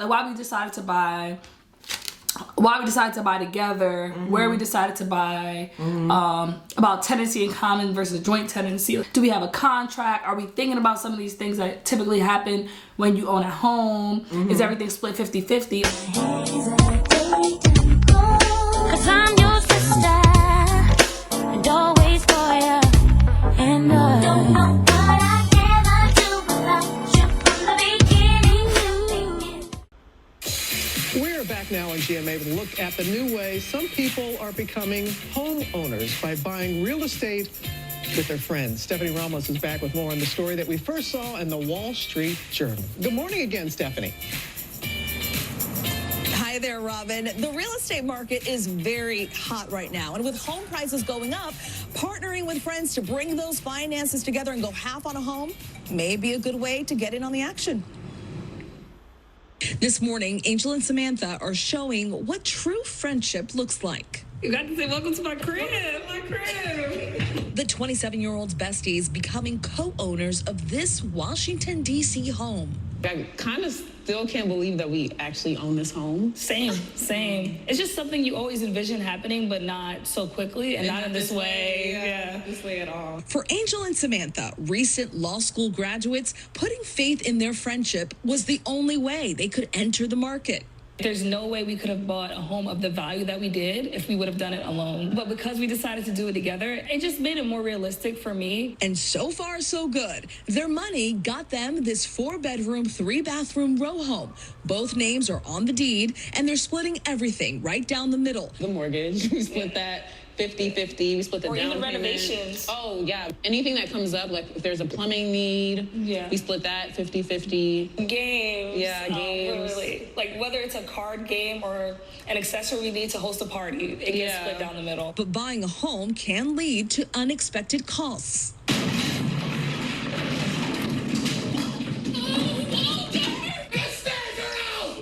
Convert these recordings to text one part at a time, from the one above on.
like why we decided to buy together, where we decided to buy, about tenancy in common versus joint tenancy. Do we have a contract? Are we thinking about some of these things that typically happen when you own a home? Is everything split 50-50? Cause I'm your sister and always for you. And don't know what I'd ever do without you from the beginning. We're back now on GMA with a look at the new way some people are becoming homeowners by buying real estate with their friends. Stephanie Ramos is back with more on the story that we first saw in the Wall Street Journal. Good morning again, Stephanie. Hi there, Robin. The real estate market is very hot right now. And with home prices going up, partnering with friends to bring those finances together and go half on a home may be a good way to get in on the action. This morning, Angel and Samantha are showing what true friendship looks like. You got to say welcome to my crib. The 27-year-old's besties becoming co-owners of this Washington, D.C. home. I kind of still can't believe that we actually own this home. Same. It's just something you always envision happening, but not so quickly and not in this way. Not this way at all. For Angel and Samantha, recent law school graduates, putting faith in their friendship was the only way they could enter the market. There's no way we could have bought a home of the value that we did if we would have done it alone. But because we decided to do it together, it just made it more realistic for me. And so far, so good. Their money got them this 4-bedroom, 3-bathroom row home. Both names are on the deed, and they're splitting everything right down the middle. The mortgage, we split that 50-50. We split the Or down even payment. renovations. Oh, yeah. Anything that comes up, like if there's a plumbing need, we split that 50-50. Games. Yeah, games. Literally. Like whether it's a card game or an accessory we need to host a party, it gets split down the middle. But buying a home can lead to unexpected costs.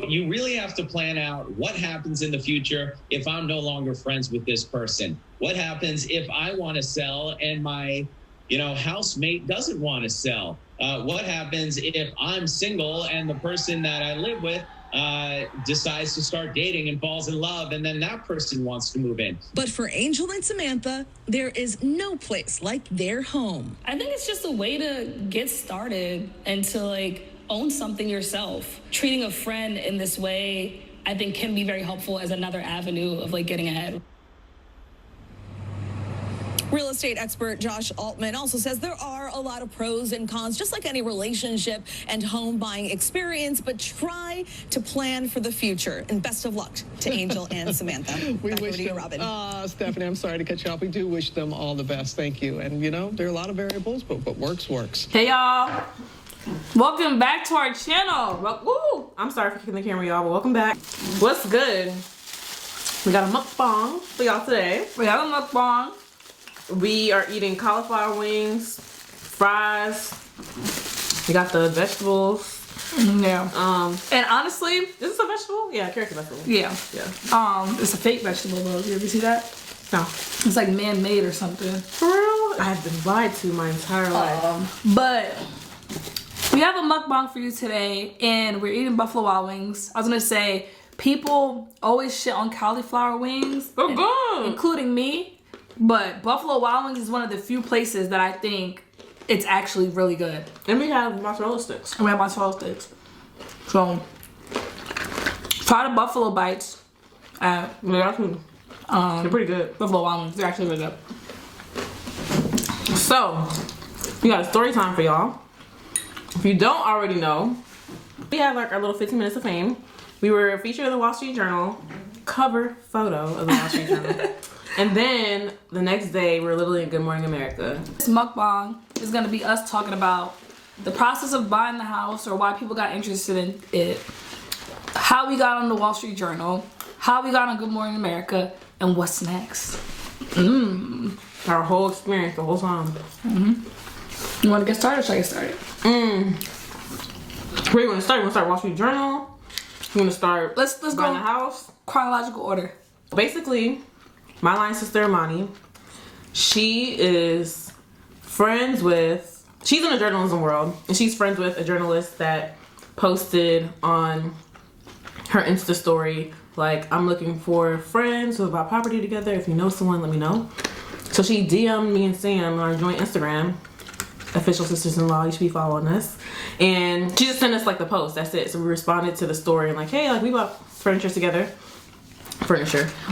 You really have to plan out what happens in the future if I'm no longer friends with this person. What happens if I want to sell and my, housemate doesn't want to sell? What happens if I'm single and the person that I live with decides to start dating and falls in love, and then that person wants to move in? But for Angel and Samantha, there is no place like their home. I think it's just a way to get started and to own something yourself. Treating a friend in this way, I think, can be very helpful as another avenue of getting ahead. Real estate expert Josh Altman also says there are a lot of pros and cons, just like any relationship and home buying experience, but try to plan for the future. And best of luck to Angel and Samantha. We Back wish over to you, them, Robin. Stephanie, I'm sorry to cut you off. We do wish them all the best. Thank you. And, there are a lot of variables, but what works. Hey, y'all. Welcome back to our channel. Woo! I'm sorry for kicking the camera, y'all, but welcome back. What's good? We got a mukbang for y'all today. We are eating cauliflower wings, fries. We got the vegetables. Yeah. And honestly, is this a vegetable? Yeah, carrot's a vegetable. Yeah. It's a fake vegetable though. You ever see that? No. It's like man-made or something. For real? I have been lied to my entire life. But we have a mukbang for you today, and we're eating Buffalo Wild Wings. I was gonna say, people always shit on cauliflower wings, They're good, including me. But Buffalo Wild Wings is one of the few places that I think it's actually really good. And we have mozzarella sticks. So, try the Buffalo Bites at They're pretty good. Buffalo Wild Wings. They're actually really good. So, we got a story time for y'all. If you don't already know, we have our little 15 minutes of fame. We were featured in the Wall Street Journal, cover photo of the Wall Street Journal. And then the next day, we're literally in Good Morning America. This mukbang is gonna be us talking about the process of buying the house or why people got interested in it, how we got on the Wall Street Journal, how we got on Good Morning America, and what's next. Our whole experience, the whole time. You wanna get started or should I get started? Where you wanna start? You wanna start Wall Street Journal? You wanna start Let's buying go the house? chronological order. Basically, my line sister Imani, she is friends with, she's in the journalism world, and she's friends with a journalist that posted on her Insta story, like, I'm looking for friends who have bought property together. If you know someone, let me know. So she DM'd me and Sam on our joint Instagram, official sisters-in-law. You should be following us. And she just sent us like the post. That's it. So we responded to the story and like, hey, like we bought furniture together.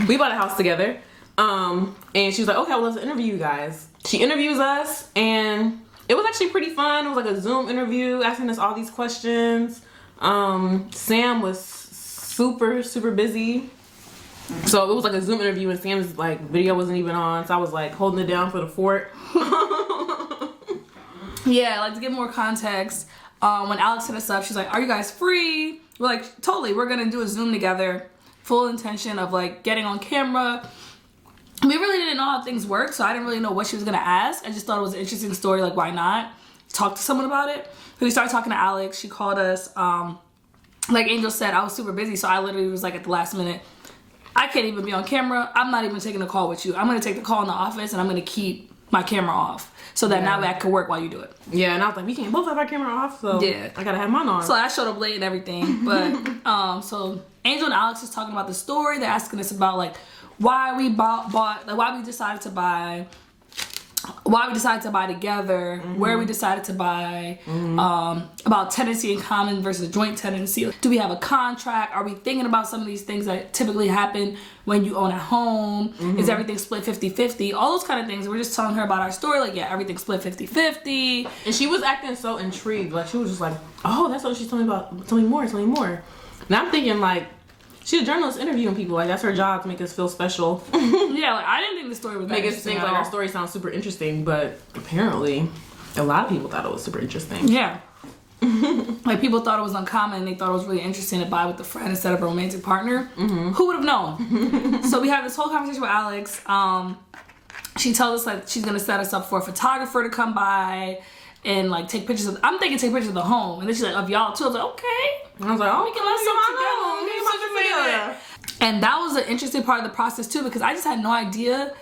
We bought a house together. And she was like, okay, well, let's interview you guys. She interviews us, and it was actually pretty fun. It was like a Zoom interview, asking us all these questions. Sam was super busy. So it was like a Zoom interview, and Sam's like video wasn't even on. So I was like holding it down for the fort. Yeah, like to give more context, when Alex hit us up, she's like, are you guys free? We're like, totally, we're gonna do a Zoom together. Full intention of like getting on camera. We really didn't know how things work, so I didn't really know what she was gonna ask. I just thought it was an interesting story, like why not talk to someone about it? So we started talking to Alex. She called us. Like Angel said, I was super busy, so I literally was like at the last minute, I can't even be on camera. I'm not even taking a call with you. I'm gonna take the call in the office, and I'm gonna keep my camera off so that now I can work while you do it. Yeah, and I was like, we can't both have our camera off, so yeah, I gotta have mine on. So I showed up late and everything, but so Angel and Alex is talking about the story. They're asking us about like why we bought like why we decided to buy together, where we decided to buy, about tenancy in common versus joint tenancy. Do we have a contract? Are we thinking about some of these things that typically happen when you own a home? Is everything split 50-50? All those kind of things. We're just telling her about our story, like, yeah, everything's split 50-50. And she was acting so intrigued. Like, she was just like, oh, that's what she's telling me about. Tell me more. And I'm thinking, like, she's a journalist interviewing people. Like, that's her job, to make us feel special. Yeah, like, I didn't think the story was that interesting. Make us think like our story sounds super interesting, but apparently a lot of people thought it was super interesting. Yeah. Like, people thought it was uncommon, and they thought it was really interesting to buy with a friend instead of a romantic partner. Who would have known? So we have this whole conversation with Alex. She tells us like she's gonna set us up for a photographer to come by and like take pictures of. I'm thinking take pictures of the home, and then she's like, of y'all too. I was like, okay. And I was like, oh, we can let's together. And that was an interesting part of the process too, because I just had no idea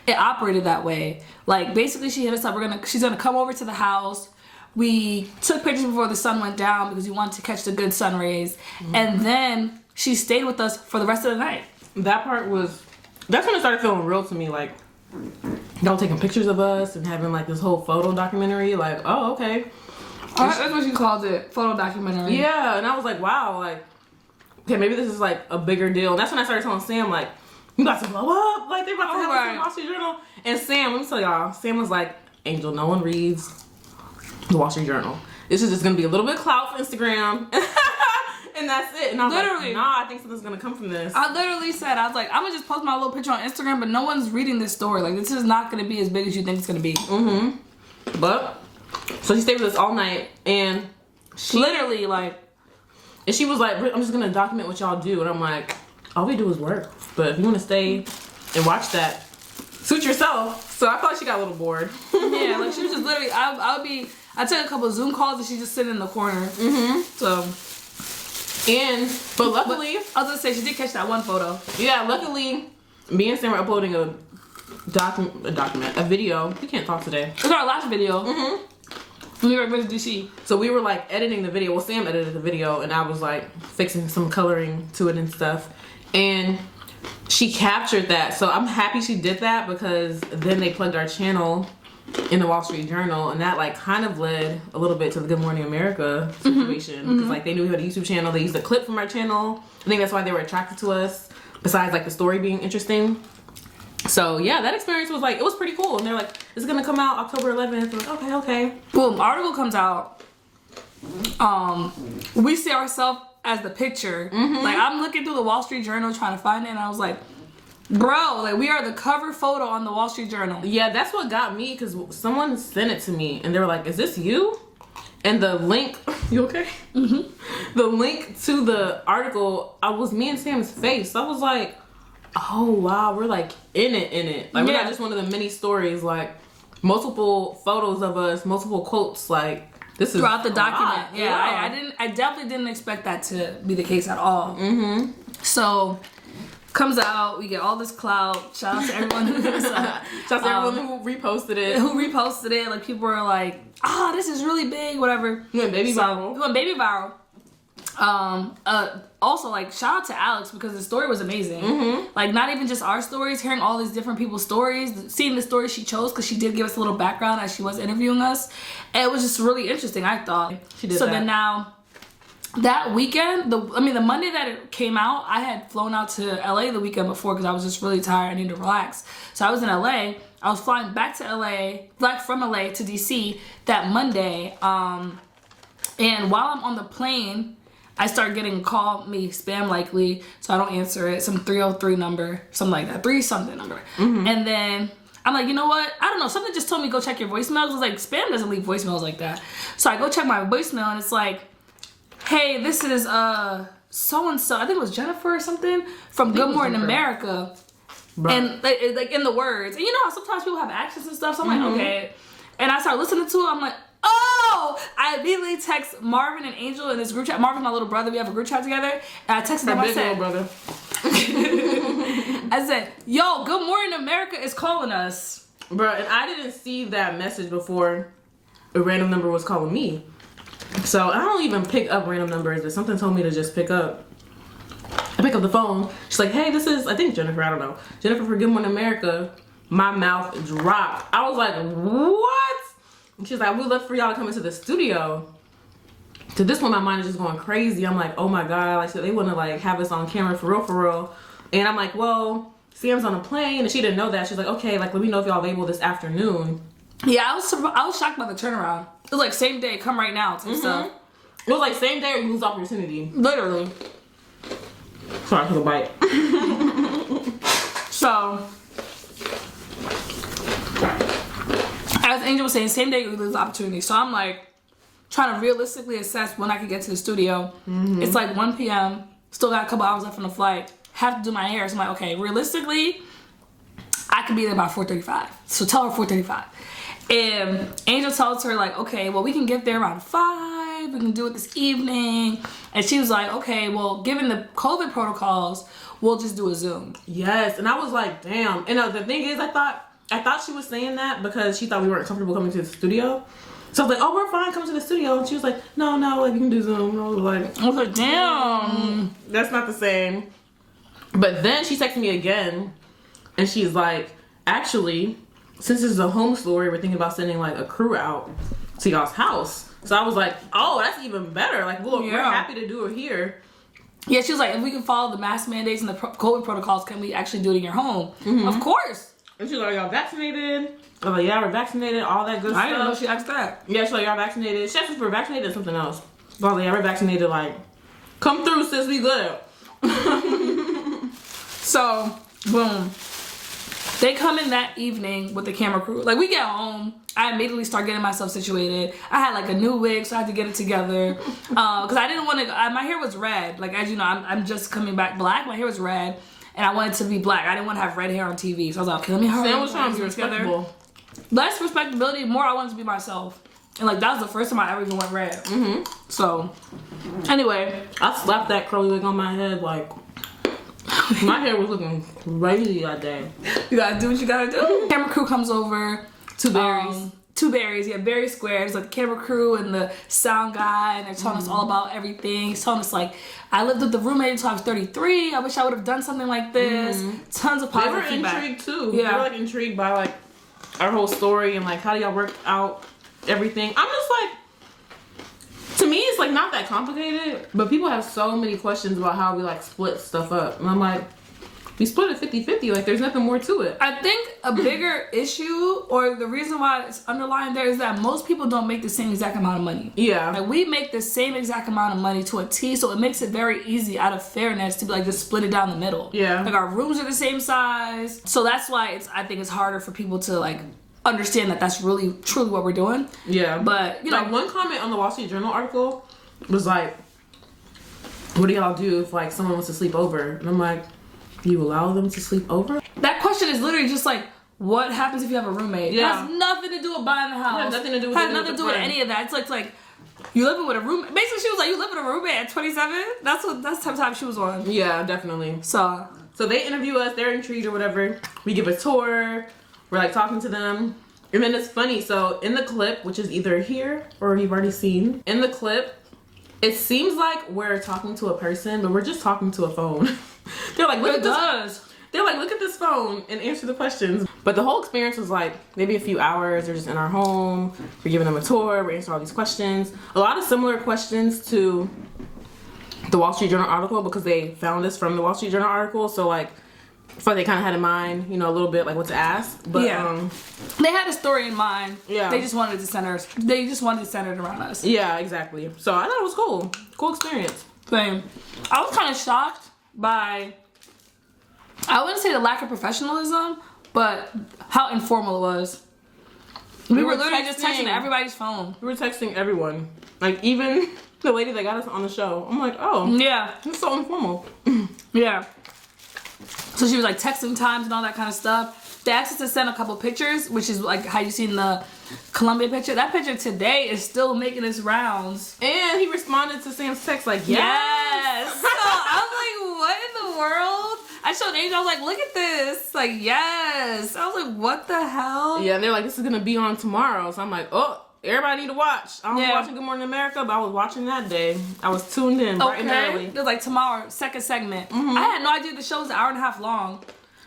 it operated that way. Like, basically, she hit us up. She's gonna come over to the house. We took pictures before the sun went down because we wanted to catch the good sun rays, and then she stayed with us for the rest of the night. That part was. That's when it started feeling real to me. Like, y'all taking pictures of us and having like this whole photo documentary. Like, oh, okay. That's what she called it, photo documentary. Yeah, and I was like, wow, like, okay, maybe this is like a bigger deal. And that's when I started telling Sam, like, you about to blow up, like they're about to have us in the Wall Street Journal. And Sam, let me tell y'all, Sam was like, Angel, no one reads the Wall Street Journal. This is just gonna be a little bit of clout for Instagram. And that's it. And I was like, nah, I think something's gonna come from this. I literally said, I was like, I'm gonna just post my little picture on Instagram, but no one's reading this story. Like, this is not gonna be as big as you think it's gonna be. But so she stayed with us all night, and she literally like, and she was like, I'm just gonna document what y'all do. And I'm like, all we do is work. But if you wanna stay and watch that, suit yourself. So I thought she got a little bored. Yeah, like she was just literally, I took a couple of Zoom calls and she just sitting in the corner. So. But luckily, I was gonna say, she did catch that one photo. Yeah, luckily, me and Sam were uploading a video. We can't talk today. It was our last video. When we were with DC. So we were like editing the video. Well, Sam edited the video, and I was like fixing some coloring to it and stuff. And she captured that. So I'm happy she did that, because then they plugged our channel in the Wall Street Journal, and that like kind of led a little bit to the Good Morning America situation, because like they knew we had a YouTube channel. They used a clip from our channel. I think that's why they were attracted to us, besides like the story being interesting. So yeah, that experience was like, it was pretty cool. And they're like, it's gonna come out October 11th. We're like, okay. Boom, article comes out. We see ourselves as the picture. Like, I'm looking through the Wall Street Journal trying to find it, and I was like, bro, like, we are the cover photo on the Wall Street Journal. Yeah, that's what got me, because someone sent it to me, and they were like, is this you? And the link, you okay? The link to the article, I was me and Sam's face. So I was like, oh wow, we're like in it. Like, we're not just one of the many stories, like multiple photos of us, multiple quotes, like this is throughout the document. Yeah, I definitely didn't expect that to be the case at all. So comes out, we get all this clout. Shout out to everyone who hit us up. Shout out to everyone who reposted it. Like, people were like, this is really big, whatever. It went baby viral. Also, like, shout out to Alex because the story was amazing. Like, not even just our stories, hearing all these different people's stories, seeing the story she chose, because she did give us a little background as she was interviewing us. And it was just really interesting, I thought. She did so that. then now, that weekend, the Monday that it came out, I had flown out to LA the weekend before because I was just really tired. I needed to relax. So I was in LA. I was flying back to LA, back from LA to DC that Monday. And while I'm on the plane, I start getting a call, me spam likely, so I don't answer it. Some 303 number, something like that, 3-something number. And then I'm like, you know what? I don't know. Something just told me go check your voicemails. It was like, spam doesn't leave voicemails like that. So I go check my voicemail, and it's like, hey, this is so-and-so. I think it was Jennifer or something from Good Morning America. Bro. And like in the words. And you know how sometimes people have accents and stuff, so I'm like, okay. And I start listening to it. I'm like, oh! I immediately text Marvin and Angel in this group chat. Marvin's my little brother. We have a group chat together. And I texted them. I said, brother. I said, yo, Good Morning America is calling us. Bro, and I didn't see that message before a random number was calling me. So I don't even pick up random numbers, but something told me to just pick up. I pick up the phone. She's like, hey, this is, I think Jennifer, I don't know. Jennifer for Good Morning America. My mouth dropped. I was like, what? And she's like, we'd love for y'all to come into the studio. To this point, my mind is just going crazy. I'm like, oh my God. Like, so they want to like have us on camera for real. And I'm like, well, Sam's on a plane. And she didn't know that. She's like, okay, like, let me know if y'all available this afternoon. Yeah, I was shocked by the turnaround. It was like same day, come right now type stuff. It was like same day or you lose opportunity. Literally. Sorry for the bite. So, as Angel was saying, same day you lose opportunity. So I'm like trying to realistically assess when I could get to the studio. It's like 1 p.m. Still got a couple hours left on the flight. Have to do my hair. So I'm like, okay, realistically, I could be there by 4:35. So tell her 4:35. And Angel tells her like, okay, well, we can get there around 5. We can do it this evening. And she was like, okay, well, given the COVID protocols, we'll just do a Zoom. Yes, and I was like, damn. And the thing is, I thought she was saying that because she thought we weren't comfortable coming to the studio. So I was like, oh, we're fine, come to the studio. And she was like, no, like, you can do Zoom. And I was like, damn. That's not the same. But then she texted me again, and she's like, actually, since this is a home story, we're thinking about sending like a crew out to y'all's house. So I was like, oh, that's even better. Like, we're happy to do it here. Yeah, she was like, if we can follow the mask mandates and the COVID protocols, can we actually do it in your home? Of course. And she's like, y'all vaccinated? I was like, yeah, we're vaccinated, all that good stuff. I didn't know she asked that. Yeah, she's like, y'all vaccinated. She asked if we're vaccinated or something else. I was like, yeah, we're vaccinated, like, come through, sis, we good. So, boom. They come in that evening with the camera crew. Like, we get home. I immediately start getting myself situated. I had like a new wig, so I had to get it together. Because I didn't want to, my hair was red. Like, as you know, I'm just coming back black. My hair was red. And I wanted to be black. I didn't want to have red hair on TV. So I was like, okay, let me hurry. Sam was trying to be respectable. Less respectability, more I wanted to be myself. And like, that was the first time I ever even went red. So, anyway. I slapped that curly wig on my head, like, my hair was looking crazy that day. You gotta do what you gotta do. Camera crew comes over. Two berries, yeah, Barry Square. It's like the camera crew and the sound guy, and they're telling us all about everything. He's telling us like, I lived with the roommate until I was 33. I wish I would have done something like this. Tons of positive feedback. They were intrigued too. Yeah. They were like intrigued by like our whole story and like how do y'all work out everything. I'm just like, to me it's like not that complicated, but people have so many questions about how we like split stuff up, and I'm like, we split it 50-50, like there's nothing more to it. I think a bigger issue, or the reason why it's underlying there, is that most people don't make the same exact amount of money. Yeah. Like, we make the same exact amount of money to a T, so it makes it very easy out of fairness to be like, just split it down the middle. Yeah. Like, our rooms are the same size, so that's why I think it's harder for people to like understand that that's really truly what we're doing. Yeah. But, you know. Like, one comment on the Wall Street Journal article was like, what do y'all do if like someone wants to sleep over? And I'm like, you allow them to sleep over? That question is literally just like, what happens if you have a roommate? Yeah. It has nothing to do with buying the house. It has nothing to do with Has nothing to do with any of that. It's like you living with a roommate. Basically, she was like, you live with a roommate at 27? That's the type of time she was on. Yeah, definitely. So they interview us, they're intrigued or whatever. We give a tour, we're like talking to them. And then it's funny, so in the clip, which is either here or you've already seen, in the clip, it seems like we're talking to a person, but we're just talking to a phone. They're like, look at this. They're like, look at this phone and answer the questions. But the whole experience was like maybe a few hours. They're just in our home. We're giving them a tour. We're answering all these questions. A lot of similar questions to the Wall Street Journal article because they found this from the Wall Street Journal article. So like, I thought they kind of had in mind, you know, a little bit like what to ask. But they had a story in mind. Yeah. They just wanted to center it around us. Yeah, exactly. So I thought it was cool. Cool experience. Same. I was kind of shocked by, I wouldn't say the lack of professionalism, but how informal it was. We were literally just texting everybody's phone. We were texting everyone. Like, even the lady that got us on the show. I'm like, oh. Yeah. It's so informal. Yeah. So she was like texting times and all that kind of stuff. They asked us to send a couple pictures, which is like how you seen the Columbia picture. That picture today is still making its rounds. And he responded to Sam's text like, yes. So I was like, what in the world? I showed Angel, I was like, look at this. Like, yes. I was like, what the hell? Yeah, and they're like, this is going to be on tomorrow. So I'm like, oh, everybody need to watch. I was watching Good Morning America, but I was watching that day. I was tuned in bright and early. It was like tomorrow, second segment. I had no idea the show's an hour and a half long.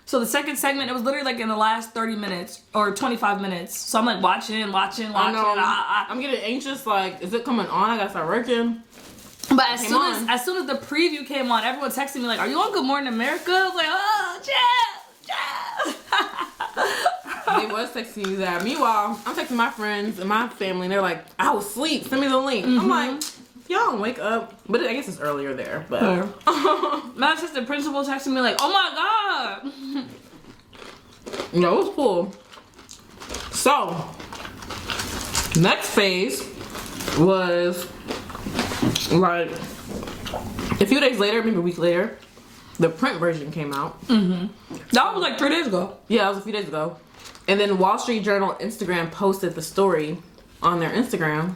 So the second segment, it was literally like in the last 30 minutes or 25 minutes. So I'm like watching. I know. I'm getting anxious. Like, is it coming on? I got to start working. But as soon as the preview came on, everyone texted me like, are you on Good Morning America? I was like, oh, Jeff. They was texting you that. Meanwhile, I'm texting my friends and my family, and they're like, I was asleep. Send me the link. I'm like, y'all don't wake up. But I guess it's earlier there. But my assistant principal texted me like, oh my God. No, it was cool. So, next phase was like a few days later, maybe a week later, the print version came out. That was like 3 days ago. Yeah, it was a few days ago. And then Wall Street Journal Instagram posted the story on their Instagram.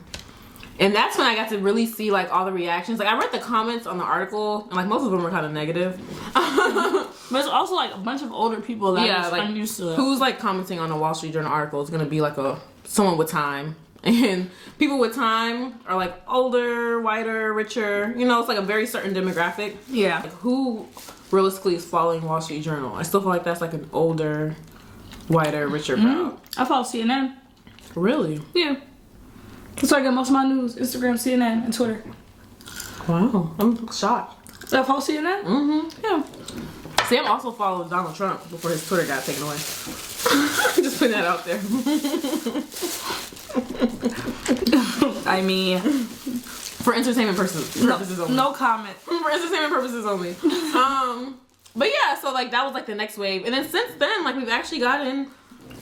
And that's when I got to really see like all the reactions. Like I read the comments on the article and like most of them were kind of negative. But it's also like a bunch of older people that are like, unused to it. Who's like commenting on a Wall Street Journal article is gonna be like someone with time. And people with time are like older, whiter, richer. You know, it's like a very certain demographic. Yeah. Like who realistically is following Wall Street Journal? I still feel like that's like an older, whiter, richer crowd. I follow CNN. Really? Yeah. That's where I get most of my news. Instagram, CNN, and Twitter. Wow. I'm shocked. I follow CNN? Mm-hmm. Yeah. Sam also followed Donald Trump before his Twitter got taken away. Just putting that out there. I mean, for entertainment purposes only. No comment. For entertainment purposes only. But yeah, so like that was like the next wave. And then since then, like we've actually gotten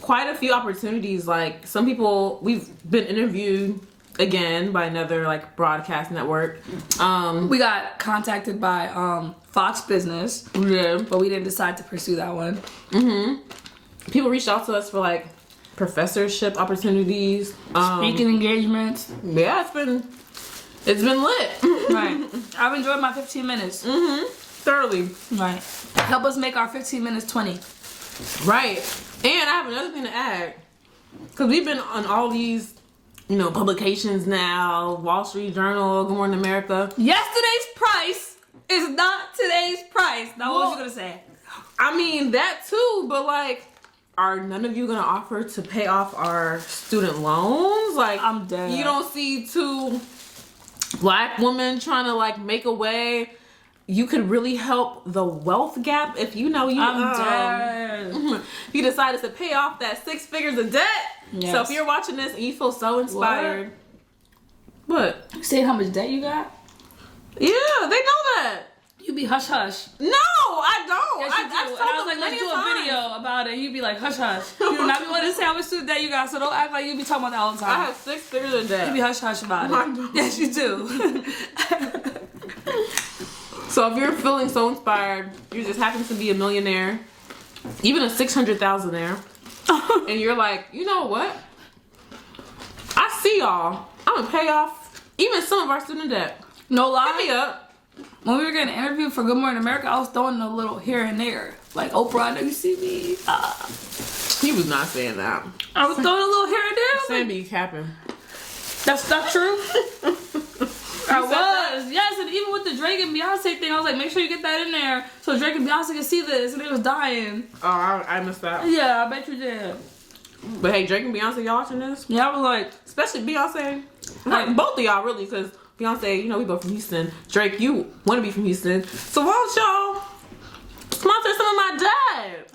quite a few opportunities. Like some people, we've been interviewed again by another like broadcast network. We got contacted by Fox Business, but we didn't decide to pursue that one. People reached out to us for like professorship opportunities, speaking engagements. Yeah, it's been lit. Right. I've enjoyed my 15 minutes. Thoroughly. Right. Help us make our 15 minutes 20. Right. And I have another thing to add. Because we've been on all these, you know, publications now. Wall Street Journal, Good Morning America. Yesterday's price is not today's price. Now what was you going to say? I mean, that too. But like, are none of you going to offer to pay off our student loans? Like, I'm dead. You don't see two black women trying to like make a way. You could really help the wealth gap if you know you. I'm dead. You decided to pay off that 6 figures of debt. Yes. So if you're watching this and you feel so inspired, what? You see how much debt you got? Yeah, they know that. You be hush hush. No, I don't. Yes, you do. And I was like, let's do a video about it. You be like, hush hush. You do not be wanting to say how much student debt you got, so don't act like you be talking about that all the time. I have 6 figures of debt. You be hush hush about it. Yes, you do. So if you're feeling so inspired, you just happen to be a millionaire, even a 600,000-aire, and you're like, you know what? I see y'all. I'm gonna pay off even some of our student debt. No lie. Hit me up. When we were getting interviewed for Good Morning America, I was throwing a little here and there. Like, Oprah, I know you see me. He was not saying that. I was throwing a little here and there. Sam be capping. That's not true. I was. Yes, and even with the Drake and Beyonce thing, I was like, make sure you get that in there so Drake and Beyonce can see this, and they was dying. Oh, I missed that. Yeah, I bet you did. But hey, Drake and Beyonce, y'all watching this? Yeah, I was like, Especially Beyonce. Like, both of y'all, really, because Beyonce, you know, we both from Houston. Drake, you want to be from Houston. So why don't y'all sponsor some of my dad?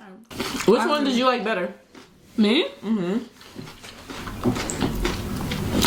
Which one did you like better? me? Mm-hmm.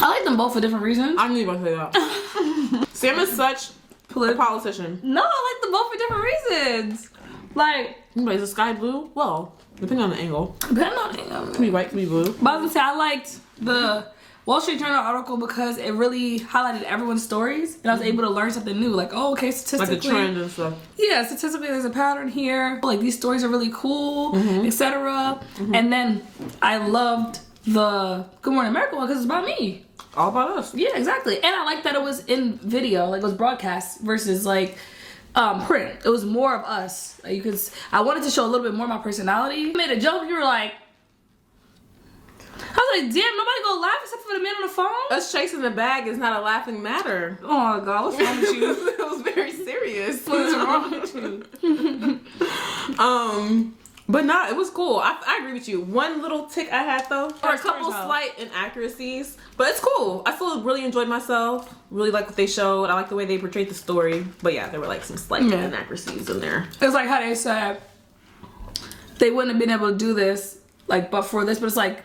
I like them both for different reasons. I knew you were going to say that. Sam is such a politician. No, I like them both for different reasons. Like, Is it sky blue? Well, depending on the angle. depending on it. Could be white, could be blue. But I was gonna say I liked the Wall Street Journal article because it really highlighted everyone's stories, and I was able to learn something new. Like, oh, okay, statistically, Like the trend and stuff. yeah, statistically, there's a pattern here. Like these stories are really cool, etc. And then I loved the Good Morning America one because it's about me. All about us. Yeah, exactly. And I like that it was in video, like it was broadcast versus like print. It was more of us. Like, you could. I wanted to show a little bit more of my personality. You made a joke. You were like. I was like, damn, nobody gonna laugh except for the man on the phone? Us chasing the bag is not a laughing matter. Oh my god, what's wrong with you? It was very serious. What's wrong with you? But nah, it was cool. I agree with you. One little tick I had though, or a couple Storytime. slight inaccuracies, but it's cool. I still really enjoyed myself. Really like what they showed. I like the way they portrayed the story. But yeah, there were like some slight inaccuracies in there. It's like how they said they wouldn't have been able to do this, like, but for this, but it's like,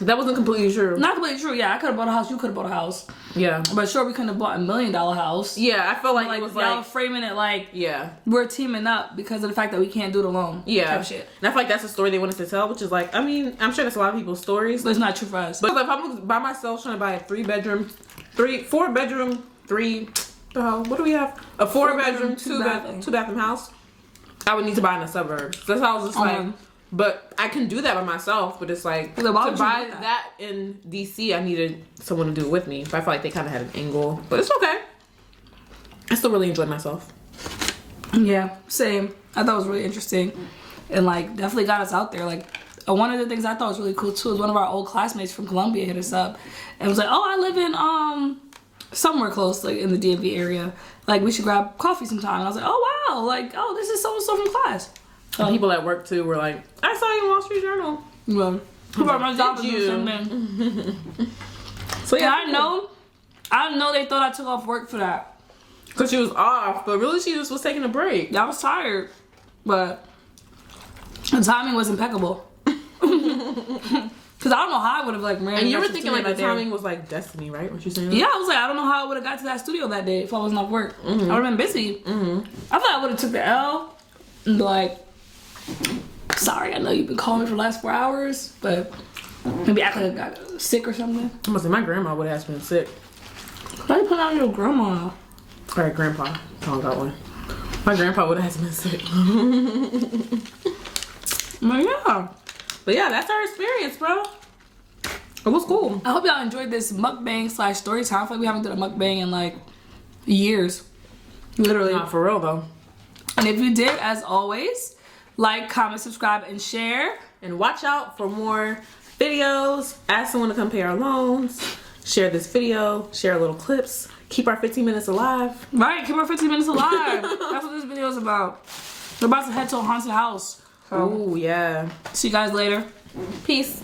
That wasn't completely true. not completely true. Yeah, I could have bought a house, you could have bought a house. Yeah. But sure, we couldn't have bought $1 million house. Yeah, I felt like Like, it was y'all like, framing it like yeah. we're teaming up because of the fact that we can't do it alone. Yeah. Type shit. And I feel like that's the story they wanted to tell, which is like, I mean, I'm sure that's a lot of people's stories. But it's not true for us. But if I'm by myself trying to buy a 4-bedroom, 3, what do we have? A 4-bedroom, 2-bathroom house. I would need to buy in the suburbs. That's how I was just like, but I can do that by myself. But it's like to why would you buy do that? that in DC, I needed someone to do it with me. But I feel like they kind of had an angle, but it's okay. I still really enjoyed myself. Yeah, same. I thought it was really interesting, and like definitely got us out there. Like one of the things I thought was really cool too is one of our old classmates from Columbia hit us up and was like, "Oh, I live in somewhere close, like in the DMV area. Like we should grab coffee sometime." And I was like, "Oh wow, like oh this is so and so from class." And people at work too were like, "I saw you in Wall Street Journal." Well, my job is Did the same thing. So yeah, And I know they thought I took off work for that. because she was off, but really she just was taking a break. I was tired, but the timing was impeccable. Because I don't know how I would have like ran. And you were to thinking the like the studio that day. timing was like destiny, right? What you saying? Yeah, I was like, I don't know how I would have got to that studio that day if I wasn't off work. I would have been busy. I thought I would have took the L and be like, sorry, I know you've been calling me for the last 4 hours, but maybe act like I got sick or something. I must say my grandma would have been sick. Why you put out your grandma? All right, grandpa. I don't got one. My grandpa would have been sick. Well, yeah. But yeah, that's our experience, bro. It was cool. I hope y'all enjoyed this mukbang / story time. I feel like we haven't done a mukbang in like years. Literally. Not for real though. And if you did, as always, like, comment, subscribe, and share. And watch out for more videos. Ask someone to come pay our loans. Share this video. Share little clips. Keep our 15 minutes alive. Right, keep our 15 minutes alive. That's what this video is about. We're about to head to a haunted house. So, Ooh, yeah. see you guys later. Peace.